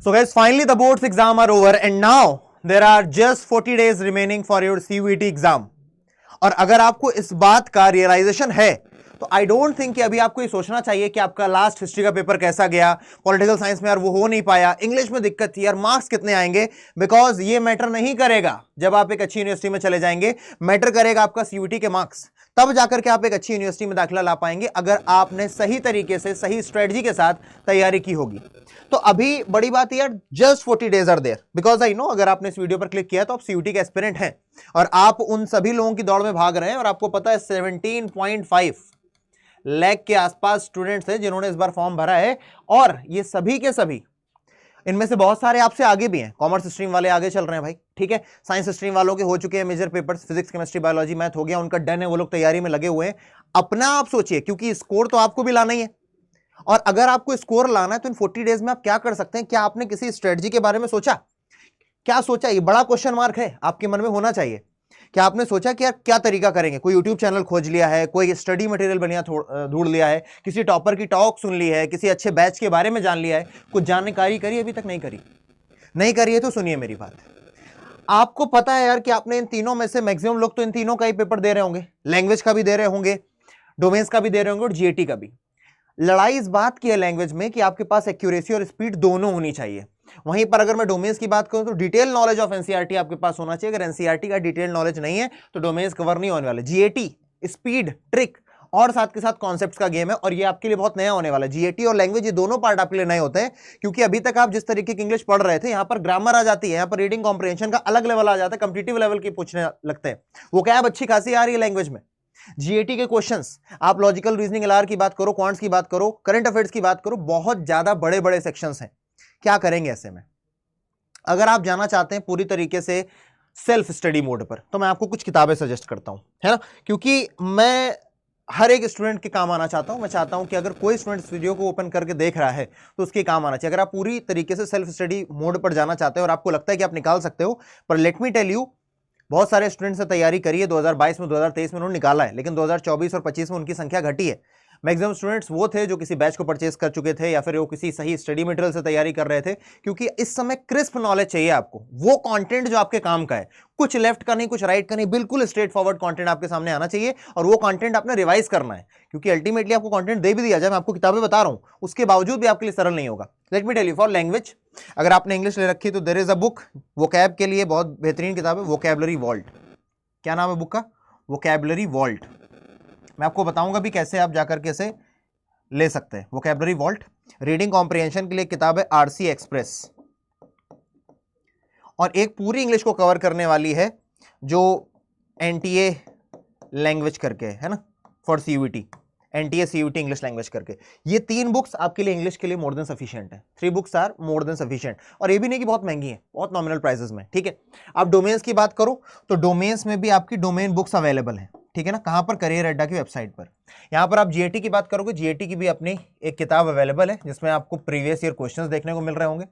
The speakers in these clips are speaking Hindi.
So guys, finally the boards exam are over and now there are just 40 days remaining for your CUET exam. और अगर आपको इस बात का रियलाइजेशन है तो आई डोंट थिंक कि अभी आपको ये सोचना चाहिए कि आपका लास्ट हिस्ट्री का पेपर कैसा गया, पॉलिटिकल साइंस में यार वो हो नहीं पाया, इंग्लिश में दिक्कत थी यार, मार्क्स कितने आएंगे, बिकॉज ये मैटर नहीं करेगा जब आप एक अच्छी यूनिवर्सिटी में चले जाएंगे। मैटर करेगा आपका CUET के मार्क्स, तब जाकर के आप एक अच्छी यूनिवर्सिटी में दाखिला ला पाएंगे अगर आपने सही तरीके से सही स्ट्रेटजी के साथ तैयारी की होगी। तो अभी बड़ी बात यार, just 40 days are there, because I know अगर आपने इस वीडियो पर क्लिक किया तो आप CUET के एस्पिरेंट हैं और आप उन सभी लोगों की दौड़ में भाग रहे हैं और आपको पता है 17.5 लाख के आसपास स्टूडेंट्स हैं जिन्होंने इस बार फॉर्म भरा है और ये सभी के सभी, इनमें से बहुत सारे आपसे आगे भी हैं। कॉमर्स स्ट्रीम वाले आगे चल रहे हैं भाई, ठीक है। साइंस स्ट्रीम वालों के हो चुके हैं major papers, physics chemistry biology math हो गया, उनका डन है, वो लोग तैयारी में लगे हुए हैं। अपना आप सोचिए, क्योंकि स्कोर तो आपको भी लाना ही है और अगर आपको स्कोर लाना है तो इन 40 डेज में आप क्या कर सकते हैं, क्या आपने किसी स्ट्रेटजी के बारे में सोचा, क्या सोचा? ये बड़ा क्वेश्चन मार्क है आपके मन में होना चाहिए। क्या आपने सोचा कि यार क्या तरीका करेंगे? कोई यूट्यूब चैनल खोज लिया है, कोई स्टडी मटेरियल बढ़िया ढूंढ लिया है, किसी टॉपर की टॉक सुन ली है, किसी अच्छे बैच के बारे में जान लिया है, कुछ जानकारी करी अभी तक नहीं करी? नहीं करी है तो सुनिए मेरी बात। आपको पता है यार कि आपने इन तीनों में से मैक्सिमम लोग तो इन तीनों का ही पेपर दे रहे होंगे, लैंग्वेज का भी दे रहे होंगे, डोमेन्स का भी दे रहे होंगे और GAT का भी। लड़ाई इस बात की है लैंग्वेज में कि आपके पास एक्यूरेसी और स्पीड दोनों होनी चाहिए। वहीं पर अगर मैं डोमेन्स की बात करूं तो डिटेल नॉलेज ऑफ NCERT आपके पास होना चाहिए। अगर NCERT का डिटेल नॉलेज नहीं है तो डोमेन्स कवर नहीं होने वाले। GAT स्पीड, ट्रिक और साथ के साथ कॉन्सेप्ट्स का गेम है और ये आपके लिए बहुत नया होने वाला है। GAT और लैंग्वेज ये दोनों पार्ट आपके लिए नए होते हैं, क्योंकि अभी तक आप जिस तरीके की इंग्लिश पढ़ रहे थे, यहाँ पर ग्रामर आ जाती है, यहाँ पर रीडिंग कॉम्प्रिहेंशन का अलग लेवल आ जाता है, कॉम्पिटिटिव लेवल की पूछने लगते हैं। वो क्या अच्छी खासी आ रही है लैंग्वेज में। GAT के क्वेश्चंस, आप लॉजिकल रीजनिंग LR की बात करो, क्वांट्स की बात करो, करंट अफेयर्स की बात करो, बहुत ज्यादा बड़े बड़े सेक्शंस हैं। क्या करेंगे ऐसे में? अगर आप जाना चाहते हैं पूरी तरीके से सेल्फ स्टडी मोड पर तो मैं आपको कुछ किताबें सजेस्ट करता हूं, है ना, क्योंकि मैं हर एक स्टूडेंट के काम आना चाहता हूं। मैं चाहता हूं कि अगर कोई स्टूडेंट इस वीडियो को ओपन करके देख रहा है तो उसके काम आना चाहिए। अगर आप पूरी तरीके से सेल्फ स्टडी मोड पर जाना चाहते हो और आपको लगता है कि आप निकाल सकते हो, पर लेट मी टेल यू, बहुत सारे स्टूडेंट्स ने तैयारी करी है 2022 में, 2023 में उन्होंने निकाला है, लेकिन 2024 और 25 में उनकी संख्या घटी है। मैक्सिमम स्टूडेंट्स वो थे जो किसी बैच को परचेस कर चुके थे या फिर वो किसी सही स्टडी मटेरियल से तैयारी कर रहे थे, क्योंकि इस समय क्रिस्प नॉलेज चाहिए आपको, वो कंटेंट जो आपके काम का है, कुछ लेफ्ट का नहीं, कुछ राइट का नहीं, बिल्कुल स्ट्रेट फॉरवर्ड कंटेंट आपके सामने आना चाहिए और वो कंटेंट आपने रिवाइज करना है, क्योंकि अल्टीमेटली आपको कंटेंट दे भी दिया जाए, मैं आपको किताबें बता रहा हूं, उसके बावजूद भी आपके लिए सरल नहीं होगा। Let me tell you, for language अगर आपने इंग्लिश ले रखी तो there is a book, vocab के लिए बहुत बेहतरीन किताब है, वोकैबुलरी वॉल्ट। क्या नाम है बुक का? Vocabulary vault. मैं आपको बताऊंगा भी कैसे आप जाकर कैसे ले सकते हैं वोकैबुलरी वॉल्ट। रीडिंग कॉम्प्रिहेंशन के लिए किताब है RC एक्सप्रेस, और एक पूरी इंग्लिश को कवर करने वाली है जो NTA लैंग्वेज करके है ना, for CUET, NTA CUET English language करके। ये 3 बुक्स आपके लिए इंग्लिश के लिए मोर देन सफिशिएंट है। 3 books are more than sufficient, और ये भी नहीं कि बहुत महंगी है, बहुत नॉमिनल प्राइसेस में, ठीक है। आप डोमेन्स की बात करो तो डोमेन्स में भी आपकी डोमेन बुक्स अवेलेबल है, ठीक है ना। कहां पर? करियर अड्डा की वेबसाइट पर। यहां पर आप GAT की बात करोगे, GAT की भी अपनी एक किताब अवेलेबल है जिसमें आपको प्रीवियस ईयर क्वेश्चंस देखने को मिल रहे होंगे,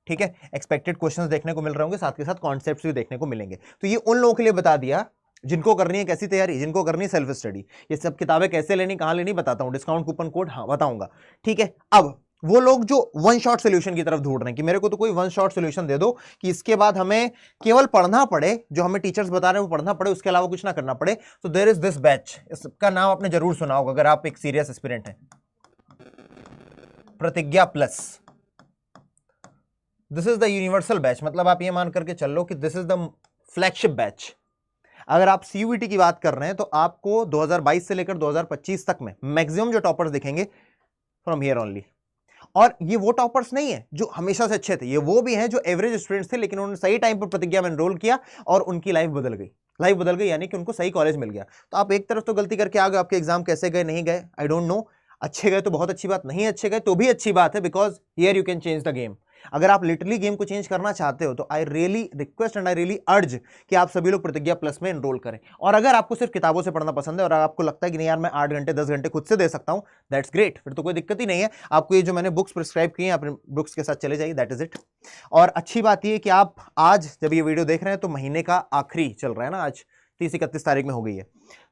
ठीक है, एक्सपेक्टेड क्वेश्चंस देखने को मिल रहे होंगे, साथ के साथ कॉन्सेप्ट्स भी देखने को मिलेंगे। तो ये उन लोगों के लिए बता दिया जिनको करनी है कैसी तैयारी, जिनको करनी है सेल्फ स्टडी। ये सब किताबें कैसे लेनी, कहां लेनी बताता हूं, डिस्काउंट कूपन कोड हाँ बताऊंगा, ठीक है। अब वो लोग जो वन शॉट सोल्यूशन की तरफ ढूंढ रहे हैं कि मेरे को तो कोई वन शॉट सोल्यूशन दे दो कि इसके बाद हमें केवल पढ़ना पड़े, जो हमें टीचर्स बता रहे हैं वो पढ़ना पड़े, उसके अलावा कुछ ना करना पड़े, तो देयर इज दिस बैच। इसका नाम आपने जरूर सुना होगा अगर आप एक सीरियस एस्पिरेंट हैं, प्रतिज्ञा plus. This is the universal batch, मतलब आप ये मान करके चल लो कि this is the flagship batch. अगर आप CUET की बात कर रहे हैं तो आपको 2022 से लेकर 2025 तक में मैक्सिमम जो टॉपर्स दिखेंगे फ्रॉम हियर ओनली। और ये वो टॉपर्स नहीं है जो हमेशा से अच्छे थे, ये वो भी हैं जो एवरेज स्टूडेंट्स थे, लेकिन उन्होंने सही टाइम पर प्रतिज्ञा में एनरोल किया और उनकी लाइफ बदल गई। लाइफ बदल गई यानी कि उनको सही कॉलेज मिल गया। तो आप एक तरफ तो गलती करके आ गए, आपके एग्जाम कैसे गए नहीं गए आई डोंट नो, अच्छे गए तो बहुत अच्छी बात, नहीं अच्छे गए तो भी अच्छी बात है, because here you can change the game. अगर आप लिटरली गेम को चेंज करना चाहते हो तो I really request and I really अर्ज कि आप सभी लोग प्रतिज्ञा प्लस में एनरोल करें। और अगर आपको सिर्फ किताबों से पढ़ना पसंद है और आपको लगता है कि नहीं यार मैं 8 घंटे 10 घंटे खुद से दे सकता हूं, दैट्स ग्रेट, फिर तो कोई दिक्कत ही नहीं है। आपको ये जो मैंने बुक्स प्रिस्क्राइब की हैं अपने बुक्स के साथ चले जाइए, दैट इज इट। और अच्छी बात ये कि आप आज जब ये वीडियो देख रहे हैं तो महीने का आखिरी चल रहा है ना, आज 30-31 तारीख में हो गई है।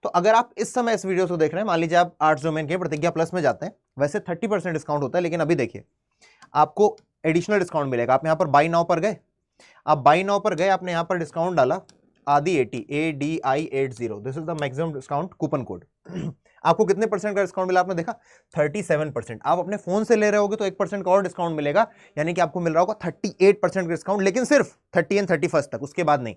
तो अगर आप इस समय इस वीडियो को देख रहे हैं, मान लीजिए आप आर्ट्स डोमेन के प्रतिज्ञा प्लस में जाते हैं, वैसे 30% डिस्काउंट होता है, लेकिन अभी देखिए आपको एडिशनल डिस्काउंट मिलेगा। आप यहां पर बाई नाउ पर गए, आप बाई नाउ पर गए, आपने यहां पर डिस्काउंट डाला ADI80 ADI80, this is the maximum discount coupon code. आपको कितने परसेंट का डिस्काउंट मिला आपने देखा? 37%। आप अपने फोन से ले रहे होगे तो 1% का और डिस्काउंट मिलेगा, यानी कि आपको मिल रहा होगा 38% का डिस्काउंट, लेकिन सिर्फ 30 एंड 31 तक, उसके बाद नहीं।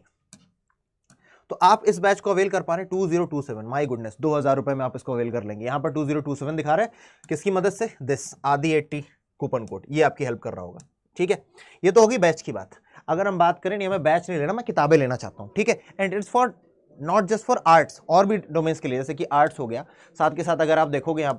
तो आप इस बैच को अवेल कर पा रहे हैं 2027, माय गुडनेस, 2000 रुपए में आप इसको अवेल कर लेंगे। यहां पर 2027 दिखा रहा है, किसकी मदद से? दिस ADI80 कूपन कोड, ये आपकी हेल्प कर रहा होगा। ठीक है, ये तो होगी बैच की बात। अगर हम बात करें, नहीं मैं बैच नहीं लेना, मैं किताबें लेना चाहता हूं, ठीक है, and it's for not just for arts, और भी डोमेन्स के लिए, जैसे कि आर्ट्स हो गया, साथ के साथ अगर आप देखोगे यहाँ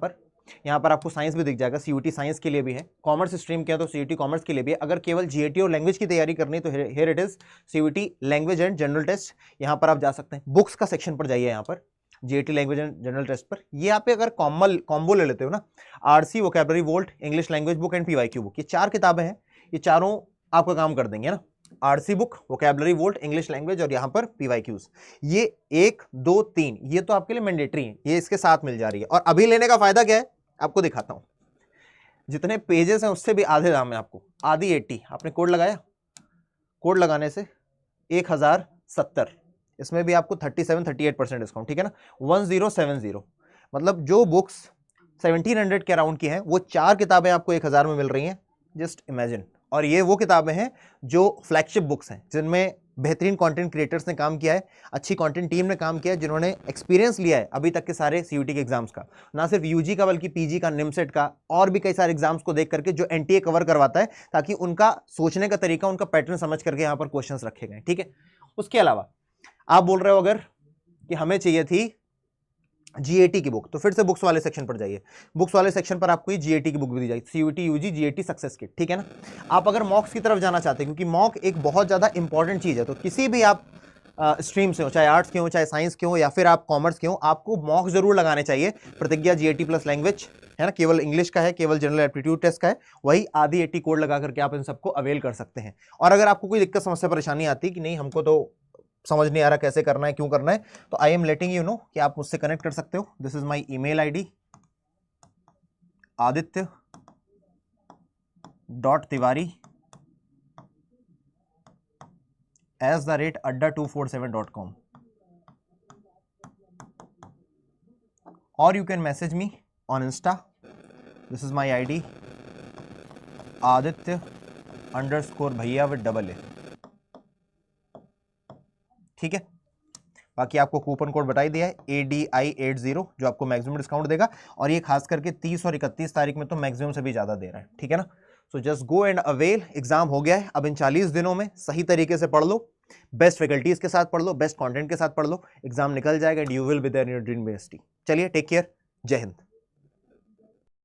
पर आपको साइंस भी दिख जाएगा, CUET साइंस के लिए भी है, कॉमर्स स्ट्रीम के है तो CUET कॉमर्स के लिए भी है। अगर केवल GAT और लैंग्वेज की तैयारी करनी तो here it is CUET language and general test, यहाँ पर आप जा सकते हैं। बुक्स का सेक्शन पर जाइए, यहाँ पर GAT language and general test पर, ये आप अगर कॉम्बो ले लेते हो ना, RC vocabulary volt, English language book and PYQ book, ये 4 किताबें हैं, ये चारों आपका काम कर देंगे ना। RC book, vocabulary volt, English language और यहाँ पर PYQs, ये 1 2 3 ये तो आपके लिए मैंडेटरी है, ये इसके साथ मिल जा रही है। और अभी लेने का फायदा क्या है आपको दिखाता हूं, जितने पेजेस हैं उससे भी आधे दाम है आपको। ADI80 आपने कोड लगाया, कोड लगाने से 1070, इसमें भी आपको 38% डिस्काउंट, ठीक है ना, 1070। मतलब जो बुक्स 1700 के अराउंड की हैं, वो 4 किताबें आपको 1000 में मिल रही हैं, जस्ट इमेजिन। और ये वो किताबें हैं जो फ्लैगशिप बुक्स हैं, जिनमें बेहतरीन कंटेंट क्रिएटर्स ने काम किया है, अच्छी कंटेंट टीम ने काम किया है, जिन्होंने एक्सपीरियंस लिया है अभी तक के सारे CUET के एग्जाम्स का, ना सिर्फ UG का बल्कि PG का, निमसेट का, और भी कई सारे एग्जाम्स को देख करके जो NTA कवर करवाता है, ताकि उनका सोचने का तरीका, उनका पैटर्न समझ करके यहाँ पर क्वेश्चंस रखे गए। ठीक है, उसके अलावा आप बोल रहे हो अगर कि हमें चाहिए थी GAT की बुक, तो फिर से बुक्स वाले सेक्शन पर जाइए। बुक्स वाले सेक्शन पर आपको GAT की बुक भी दी जाएगी, CUET UG GAT success kit, ठीक है ना। आप अगर मॉक्स की तरफ जाना चाहते हैं, क्योंकि मॉक एक बहुत ज़्यादा इंपॉर्टेंट चीज़ है, तो किसी भी आप स्ट्रीम से हो, चाहे आर्ट्स के हो, चाहे साइंस के हो, या फिर आप कॉमर्स के हो, आपको मॉक जरूर लगाने चाहिए। प्रतिज्ञा GAT प्लस लैंग्वेज है ना, केवल इंग्लिश का है, केवल जनरल एप्टीट्यूड टेस्ट का है, वही ADI80 कोड लगा करके आप इन सबको अवेल कर सकते हैं। और अगर आपको कोई दिक्कत, समस्या, परेशानी आती है कि नहीं हमको तो समझ नहीं आ रहा कैसे करना है, क्यों करना है, तो I am letting you know कि आप मुझसे कनेक्ट कर सकते हो। This is my email ID aditya.tiwari@adda247.com, or you can message me on Insta. This is my ID Aditya_Bhaiya with AA. ठीक है, बाकी आपको कूपन कोड बता ही दिया है ADI80, जो आपको मैक्सिमम डिस्काउंट देगा, और ये खास करके 30 और 31 तारीख में तो मैक्सिमम से भी ज्यादा दे रहा है। ठीक है ना, so just go and avail. Exam हो गया है, अब इन 40 दिनों में सही तरीके से पढ़ लो, बेस्ट फैकल्टीज के साथ पढ़ लो, बेस्ट कंटेंट के साथ पढ़ लो, एग्जाम निकल जाएगा and you will be there in your dream university. चलिए, टेक केयर, जय हिंद।